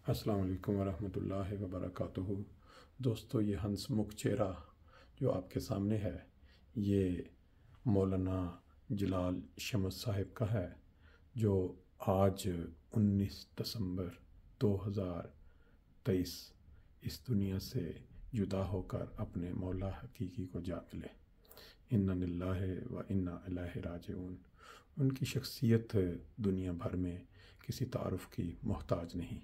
السلام علیکم ورحمۃ اللہ وبرکاتہ۔ دوستو، یہ ہنس مکھ چہرہ جو آپ کے سامنے ہے یہ مولانا جلال شمس صاحب کا ہے، جو آج 19 دسمبر 2023 اس دنیا سے جدا ہو کر اپنے مولا حقیقی کو جا ملے۔ انا للہ و انا الیہ راجعون۔ ان کی شخصیت دنیا بھر میں کسی تعارف کی محتاج نہیں۔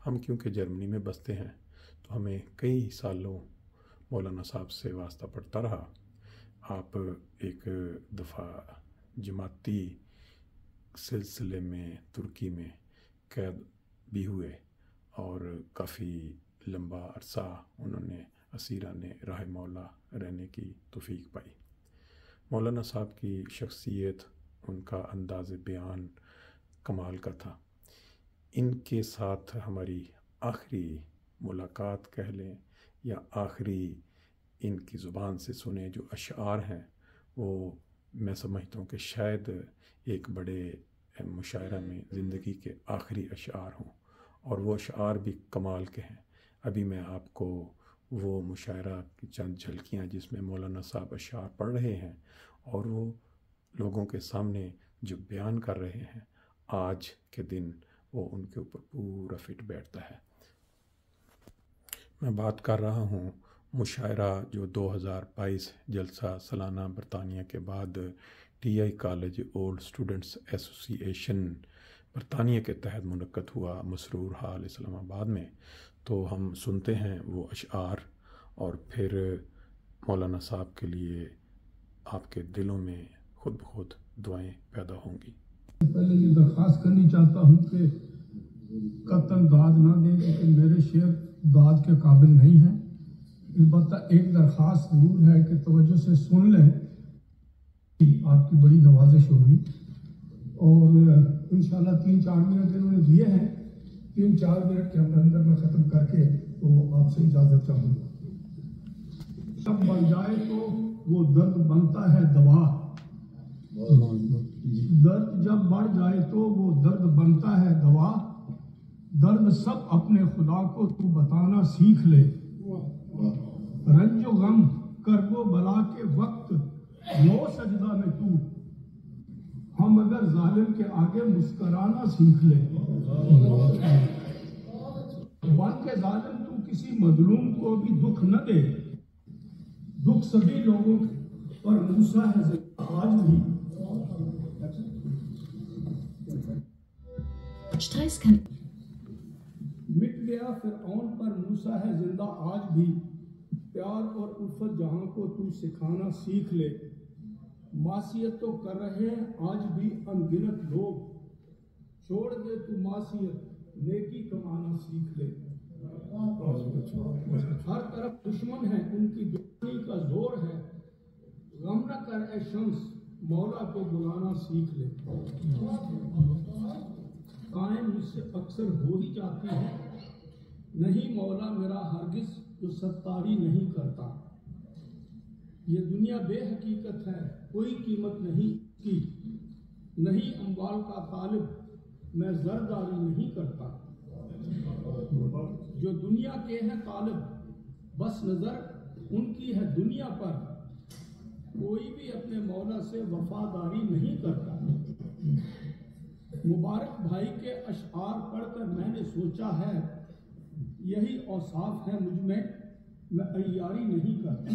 ہم کیونکہ جرمنی میں بستے ہیں تو ہمیں کئی سالوں مولانا صاحب سے واسطہ پڑتا رہا۔ آپ ایک دفعہ جماعتی سلسلے میں ترکی میں قید بھی ہوئے اور کافی لمبا عرصہ انہوں نے اسیران راہ مولا رہنے کی توفیق پائی۔ مولانا صاحب کی شخصیت، ان کا انداز بیان کمال کا تھا۔ ان کے ساتھ ہماری آخری ملاقات کہہ لیں یا آخری ان کی زبان سے سنے جو اشعار ہیں، وہ میں سمجھتا ہوں کہ شاید ایک بڑے مشاعرہ میں زندگی کے آخری اشعار ہوں، اور وہ اشعار بھی کمال کے ہیں۔ ابھی میں آپ کو وہ مشاعرہ کی چند جھلکیاں جس میں مولانا صاحب اشعار پڑھ رہے ہیں اور وہ لوگوں کے سامنے جو بیان کر رہے ہیں، آج کے دن وہ ان کے اوپر پورا فٹ بیٹھتا ہے۔ میں بات کر رہا ہوں مشاعرہ جو 2022 جلسہ سالانہ برطانیہ کے بعد T I college old students ایسوسی ایشن برطانیہ کے تحت منعقد ہوا مسرور ہال اسلام آباد میں۔ تو ہم سنتے ہیں وہ اشعار اور پھر مولانا صاحب کے لیے آپ کے دلوں میں خود بخود دعائیں پیدا ہوں گی۔ پہلے یہ درخواست کرنی چاہتا ہوں کہ قطعاً داد نہ دیں، لیکن میرے شعر داد کے قابل نہیں ہیں۔ البتہ ایک درخواست ضرور ہے کہ توجہ سے سن لیں، آپ کی بڑی نوازش ہوگی، اور انشاءاللہ 3-4 منٹ انہوں نے دیے ہیں، 3-4 منٹ کے اندر میں ختم کر کے تو آپ سے اجازت چاہوں گا۔ جب بن جائے تو وہ درد بنتا ہے دوا، درد جب بڑھ جائے تو وہ درد بنتا ہے دوا، درد سب اپنے خدا کو تو بتانا سیکھ لے، رنج و غم کرب و بلا کے وقت نو سجدہ میں تو، ہم اگر ظالم کے آگے مسکرانا سیکھ لے، بن کے ظالم تو کسی مظلوم کو بھی دکھ نہ دے، دکھ سبھی لوگوں پر موسیٰ ہے آج بھی۔ مٹ گیا فرعون پر موسیٰ ہے زندہ آج بھی، پیار اور الفت جہاں کو تو سکھانا سیکھ لے، معصیت تو کر رہے ہیں آج بھی ان گنت لوگ، چھوڑ دے تو معصیت نیکی کمانا سیکھ لے، ہر طرف دشمن ہیں ان کی دشمنی کا زور ہے، غم نہ کر اے شمس مولا کو بلانا سیکھ لے، قائم مجھ سے اکثر ہو ہی جاتی ہے، نہیں مولا میرا ہرگز جو ستاری نہیں کرتا، یہ دنیا بے حقیقت ہے کوئی قیمت نہیں کی، نہیں اموال کا طالب میں زرداری نہیں کرتا، جو دنیا کے ہیں طالب بس نظر ان کی ہے دنیا پر، کوئی بھی اپنے مولا سے وفاداری نہیں کرتا۔ مبارک بھائی کے اشعار پڑھ کر میں نے سوچا ہے، یہی اوصاف ہے مجھ میں عیاری نہیں کرتا۔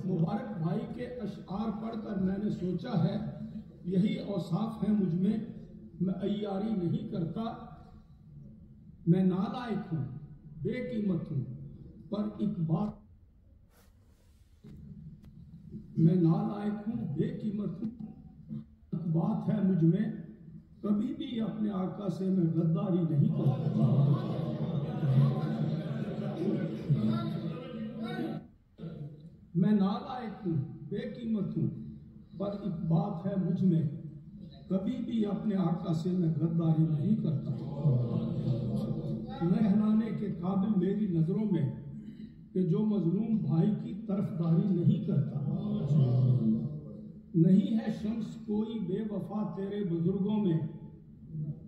مبارک بھائی کے اشعار پڑھ کر میں نے سوچا ہے، یہی اوصاف ہے مجھ میں عیاری نہیں کرتا، میں نالائق ہوں بے قیمت ہوں پر ایک بات، میں نالائق ہوں بے قیمت ہوں، ایک بات ہے مجھ میں کبھی بھی اپنے آقا سے میں غداری نہیں کرتا، میں نالائق ہوں بے قیمت ہوں پر ایک بات ہے مجھ میں کبھی بھی اپنے آقا سے میں غداری نہیں کرتا، نہلانے کے قابل میری نظروں میں کہ جو مظلوم بھائی کی طرفداری نہیں کرتا، نہیں ہے شمس کوئی بے وفا تیرے بزرگوں میں،